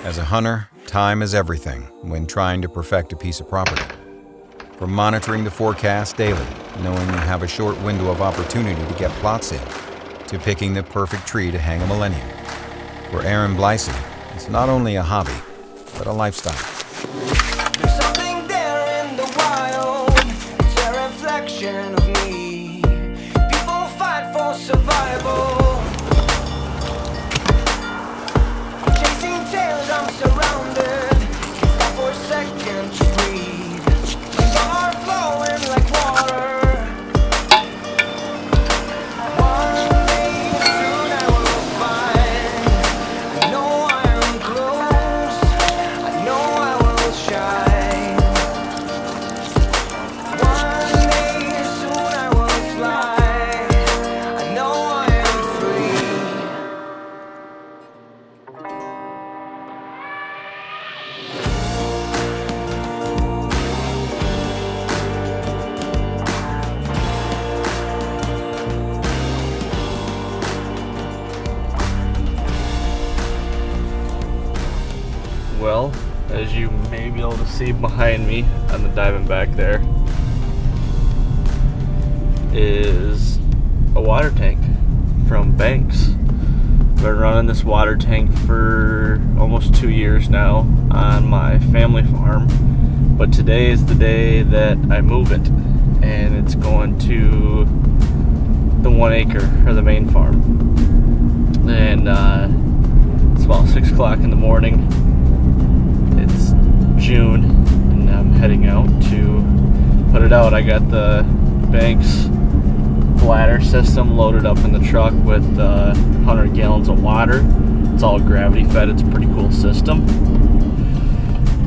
As a hunter, time is everything when trying to perfect a piece of property. From monitoring the forecast daily, knowing you have a short window of opportunity to get plots in, to picking the perfect tree to hang a millennium. For Arron Bleise, it's not only a hobby, but a lifestyle. There's something there in the wild, it's a reflection of me. People fight for survival. Chasing tails, I'm surrounded. Can't stop for a second to breathe. Things are flowing like water. One day soon I will find. I know I am close. I know I will shine. One day soon I will fly. I know I am free. Well, as you may be able to see behind me on the DIAMONDBACK there is a water tank from Banks. Been running this water tank for almost 2 years now on my family farm, but today is the day that I move it, and it's going to the 1 acre or the main farm. And it's about 6 o'clock in the morning. It's June, and I'm heading out to put it out. I got the Banks bladder system loaded up in the truck with 100 gallons of water. It's all gravity fed. It's a pretty cool system.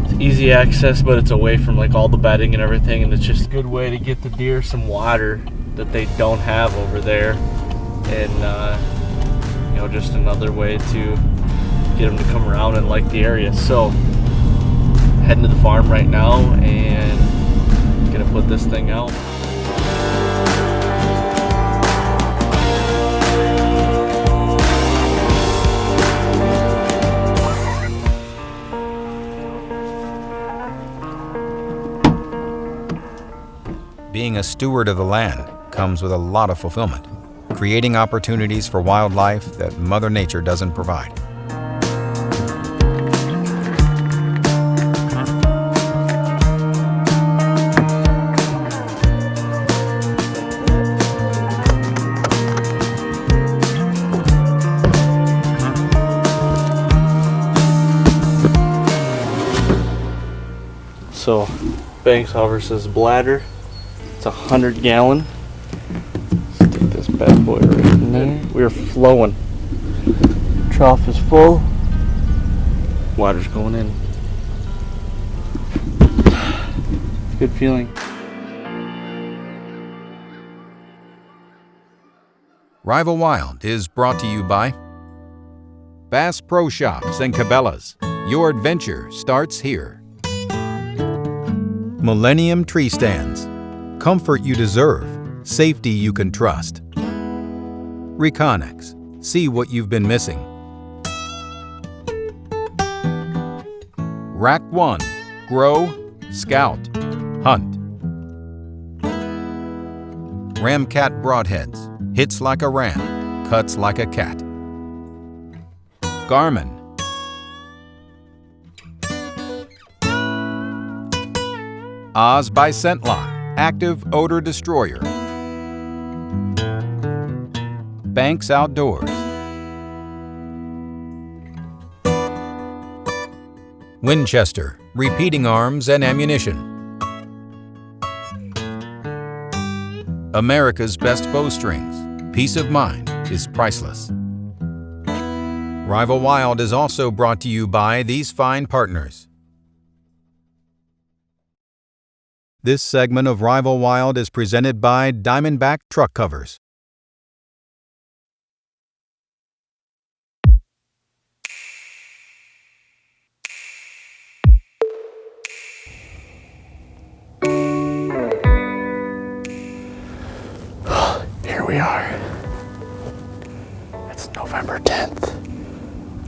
It's easy access, but it's away from like all the bedding and everything, and it's just a good way to get the deer some water that they don't have over there, and you know, just another way to get them to come around and like the area. So heading to the farm right now and gonna put this thing out. Being a steward of the land comes with a lot of fulfillment, creating opportunities for wildlife that Mother Nature doesn't provide. So Banks offers this bladder. It's 100 gallon. Let's take this bad boy right in there. We're flowing. Trough is full. Water's going in. Good feeling. Rival Wild is brought to you by Bass Pro Shops and Cabela's. Your adventure starts here. Millennium Tree Stands. Comfort you deserve, safety you can trust. RECONYX. See what you've been missing. Rack 1. Grow, Scout, Hunt. Ramcat broadheads. Hits like a ram, cuts like a cat. GARMIN. Oz by ScentLock. Active odor destroyer. Banks Outdoors. Winchester, repeating arms and ammunition. America's best bowstrings. Peace of mind is priceless. Rival Wild is also brought to you by these fine partners. This segment of Rival Wild is presented by DIAMONDBACK Truck Covers. Here we are. It's November 10th.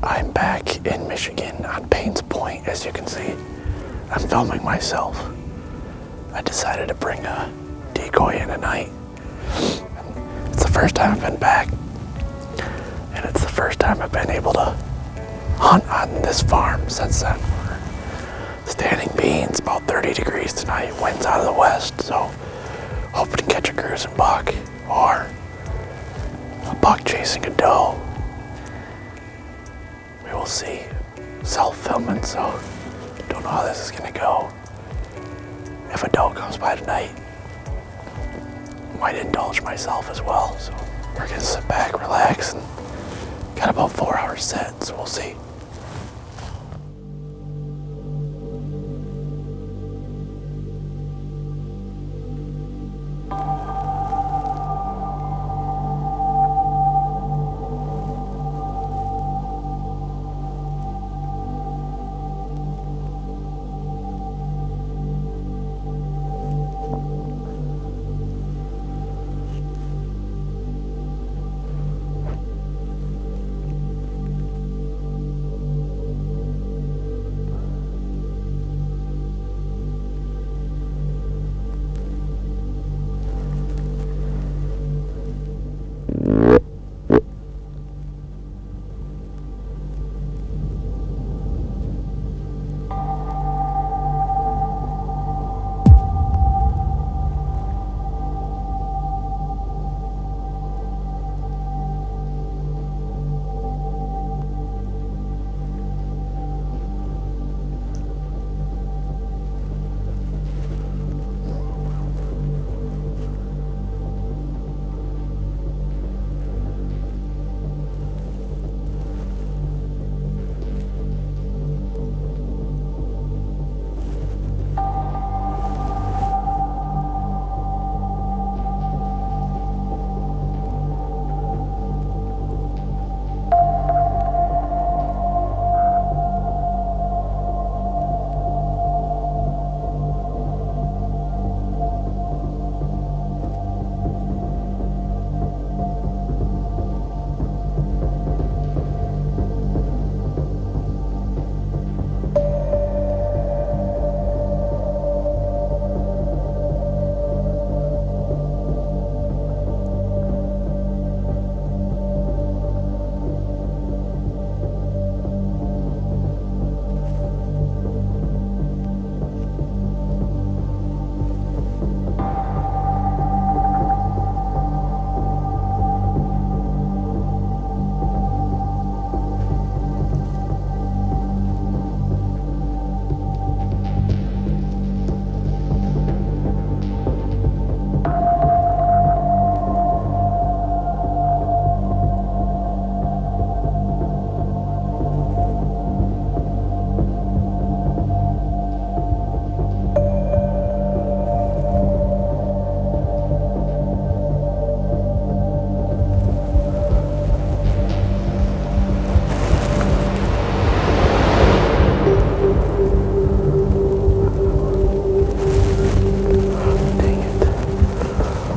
I'm back in Michigan on Payne's Point, as you can see. I'm filming myself. I decided to bring a decoy in tonight. It's the first time I've been back, and it's the first time I've been able to hunt on this farm since then. We're standing beans, about 30 degrees tonight, winds out of the west, so hoping to catch a cruising buck or a buck chasing a doe. We will see. Self-filming, so don't know how this is gonna go. If a doe comes by tonight, might indulge myself as well. So we're gonna sit back, relax, and got about 4 hours set, so we'll see.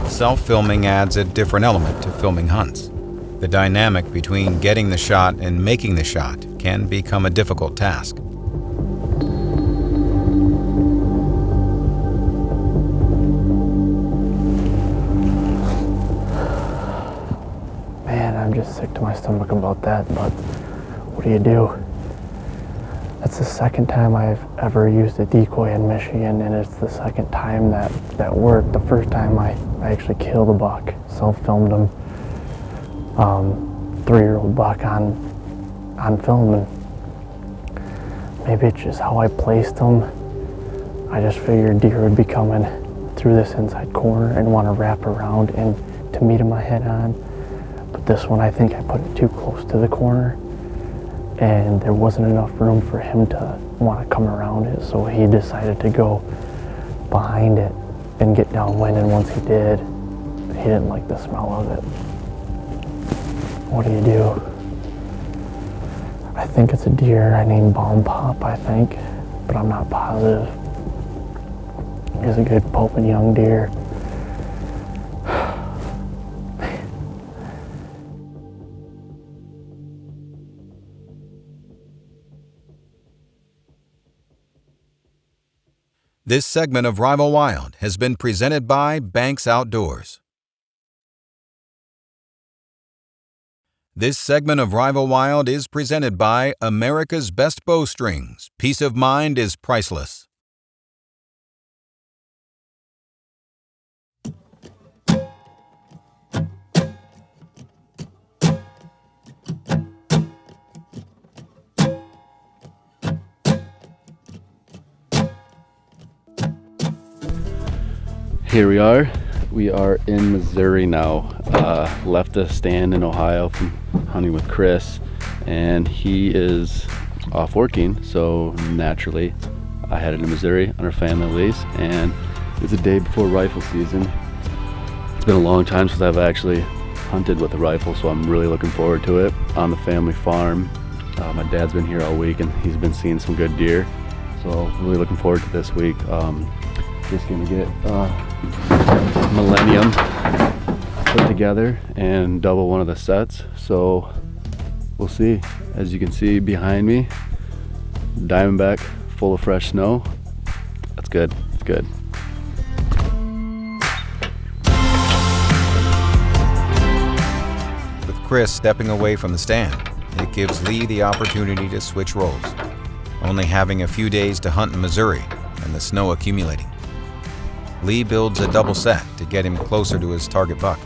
Self-filming adds a different element to filming hunts. The dynamic between getting the shot and making the shot can become a difficult task. just sick to my stomach about that, but what do you do? That's the second time I've ever used a decoy in Michigan, and it's the second time that worked. The first time I actually killed a buck, self-filmed him, 3-year-old buck on film, and maybe it's just how I placed him. I just figured deer would be coming through this inside corner and want to wrap around and to meet him head on. But this one, I think I put it too close to the corner, and there wasn't enough room for him to want to come around it, so he decided to go behind it and get downwind, and once he did, he didn't like the smell of it. What do you do? I think it's a deer I named Bomb Pop, I think, but I'm not positive. He's a good pulping young deer. This segment of Rival Wild has been presented by Banks Outdoors. This segment of Rival Wild is presented by America's Best Bowstrings. Peace of mind is priceless. Here we are. We are in Missouri now. Left the stand in Ohio from hunting with Chris, and he is off working, so naturally I headed to Missouri on our family lease, and it's a day before rifle season. It's been a long time since I've actually hunted with a rifle, so I'm really looking forward to it. On the family farm, my dad's been here all week and he's been seeing some good deer, so really looking forward to this week. Just gonna get Millennium put together and double one of the sets, so we'll see. As you can see behind me, Diamondback full of fresh snow. That's good. It's good. With Chris stepping away from the stand, it gives Lee the opportunity to switch roles, only having a few days to hunt in Missouri and the snow accumulating. Lee builds a double set to get him closer to his target buck.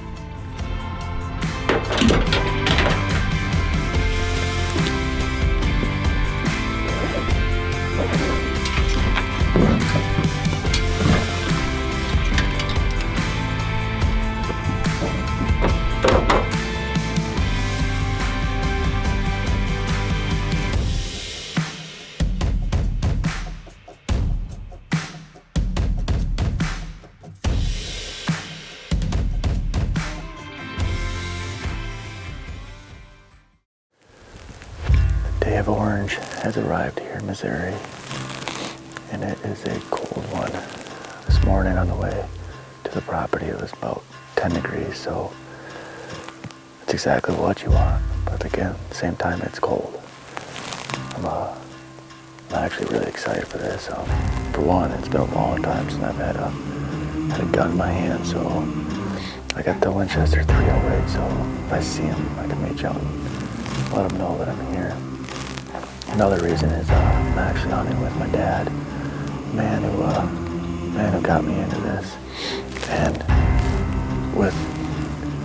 Day of Orange has arrived here in Missouri, and it is a cold one. This morning on the way to the property it was about 10 degrees, so it's exactly what you want, but again, at the same time it's cold. I'm actually really excited for this. For one, it's been a long time since I've had a gun in my hand, so I got the Winchester 308, so if I see him I can reach out and let him know that I'm here. Another reason is I'm actually hunting with my dad, the man who got me into this. And with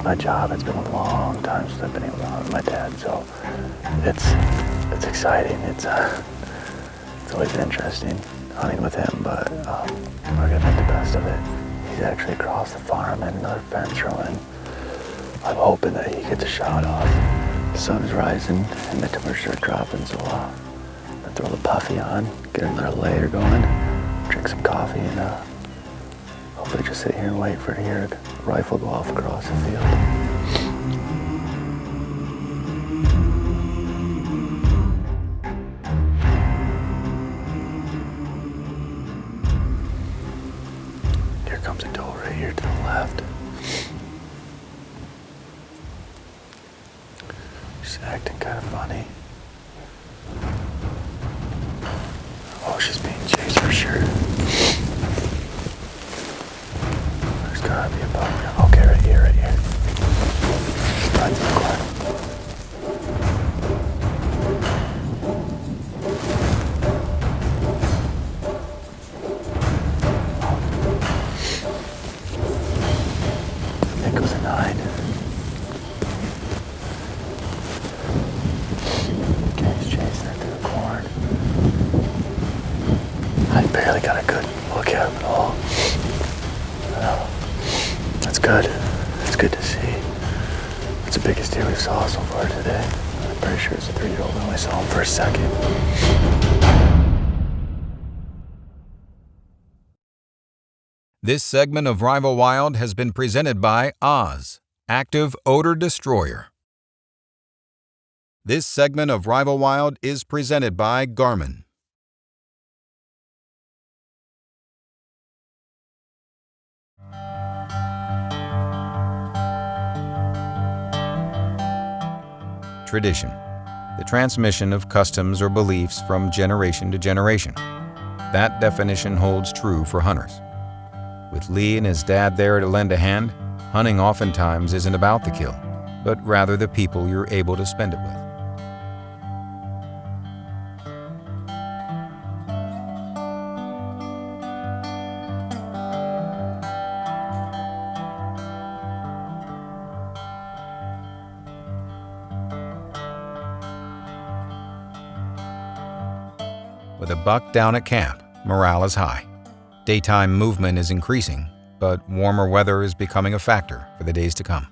my job, it's been a long time since I've been able to hunt with my dad, so it's exciting. It's always interesting hunting with him, but we're gonna make the best of it. He's actually across the farm and another fence row, and I'm hoping that he gets a shot off. The sun is rising and the temperatures are dropping, so I'm gonna throw the puffy on, get another layer going, drink some coffee, and hopefully just sit here and wait for to hear a rifle go off across the field. Here comes a doe right here to the left. She's acting kind of funny. Oh, she's being chased for sure. There's gotta be a buck. Okay, right here, right here. Right in the corner. barely got a good look at him at all. That's good. That's good to see. It's the biggest deer we saw so far today. I'm pretty sure it's a 3-year-old. I only saw him for a second. This segment of Rival Wild has been presented by Oz, Active Odor Destroyer. This segment of Rival Wild is presented by GARMIN. Tradition, the transmission of customs or beliefs from generation to generation. That definition holds true for hunters. With Lee and his dad there to lend a hand, hunting oftentimes isn't about the kill, but rather the people you're able to spend it with. With a buck down at camp, morale is high. Daytime movement is increasing, but warmer weather is becoming a factor for the days to come.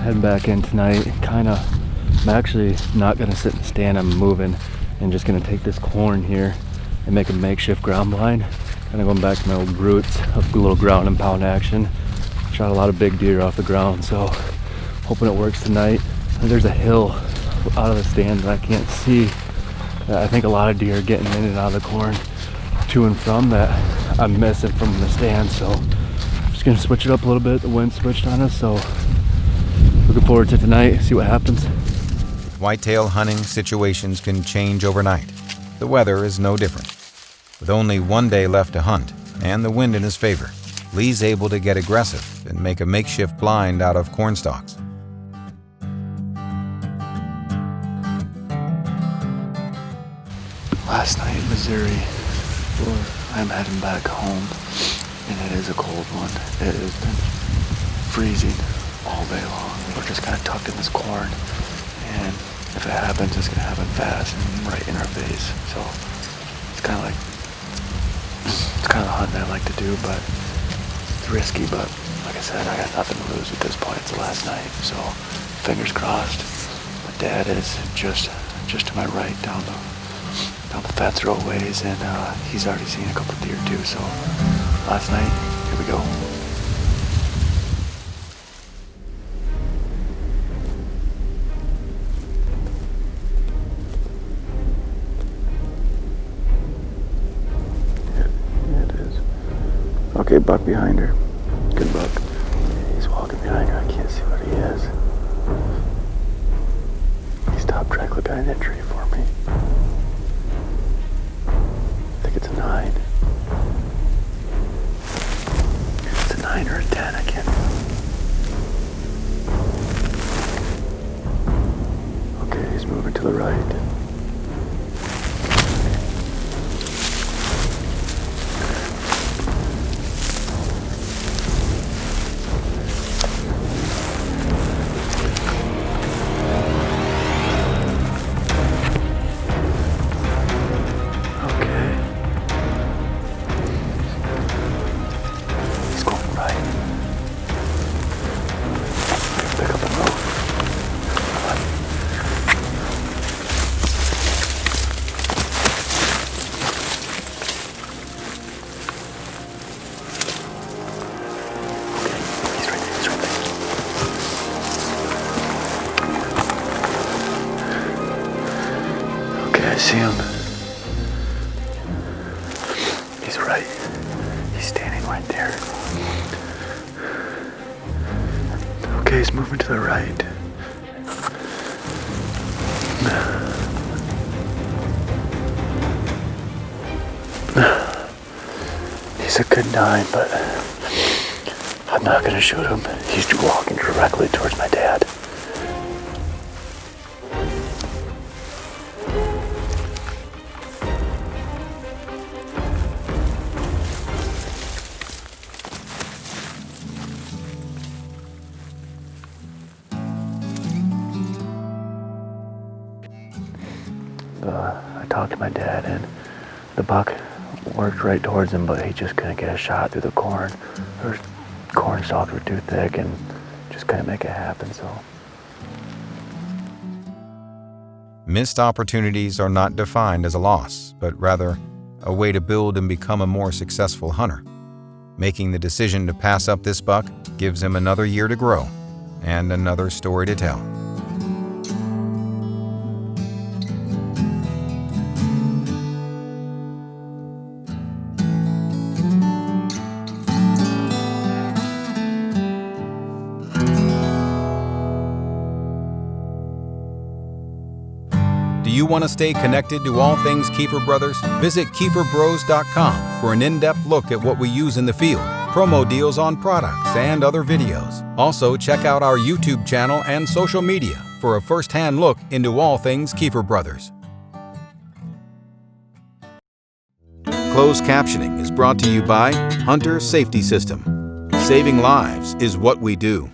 Heading back in tonight, I'm actually not gonna sit and stand, I'm moving and just gonna take this corn here and make a makeshift ground blind. Kind of going back to my old roots of a little ground and pound action. Shot a lot of big deer off the ground, so hoping it works tonight. There's a hill out of the stand that I can't see. I think a lot of deer are getting in and out of the corn to and from that I'm missing from the stand, so I'm just gonna switch it up a little bit. The wind switched on us, so looking forward to tonight, see what happens. Whitetail hunting situations can change overnight. The weather is no different. With only one day left to hunt and the wind in his favor, Lee's able to get aggressive and make a makeshift blind out of corn stalks. Last night in Missouri, I'm heading back home, and it is a cold one. It has been freezing all day long. We're just kind of tucked in this corn, and if it happens, it's going to happen fast and right in our face. So it's kind of the hunt that I like to do, but it's risky. But like I said, I got nothing to lose at this point. It's the last night, so fingers crossed. My dad is just to my right down the fence row ways, and he's already seen a couple deer too. So last night, here we go. Okay, buck behind her. Good buck. He's walking behind her. I can't see what he is. He stopped directly behind that tree for me. I think it's a 9. It's a 9 or a 10, I can't. Okay, he's moving to the right. See him. He's right. He's standing right there. Okay, he's moving to the right. He's a good 9, but I'm not gonna shoot him. He's walking directly towards my dad. talked to my dad, and the buck worked right towards him, but he just couldn't get a shot through the corn. Or corn stalks were too thick and just couldn't make it happen, so. Missed opportunities are not defined as a loss, but rather a way to build and become a more successful hunter. Making the decision to pass up this buck gives him another year to grow and another story to tell. Do you want to stay connected to all things Keefer Brothers? Visit KeeferBros.com for an in-depth look at what we use in the field, promo deals on products, and other videos. Also, check out our YouTube channel and social media for a first-hand look into all things Keefer Brothers. Closed captioning is brought to you by Hunter Safety System. Saving lives is what we do.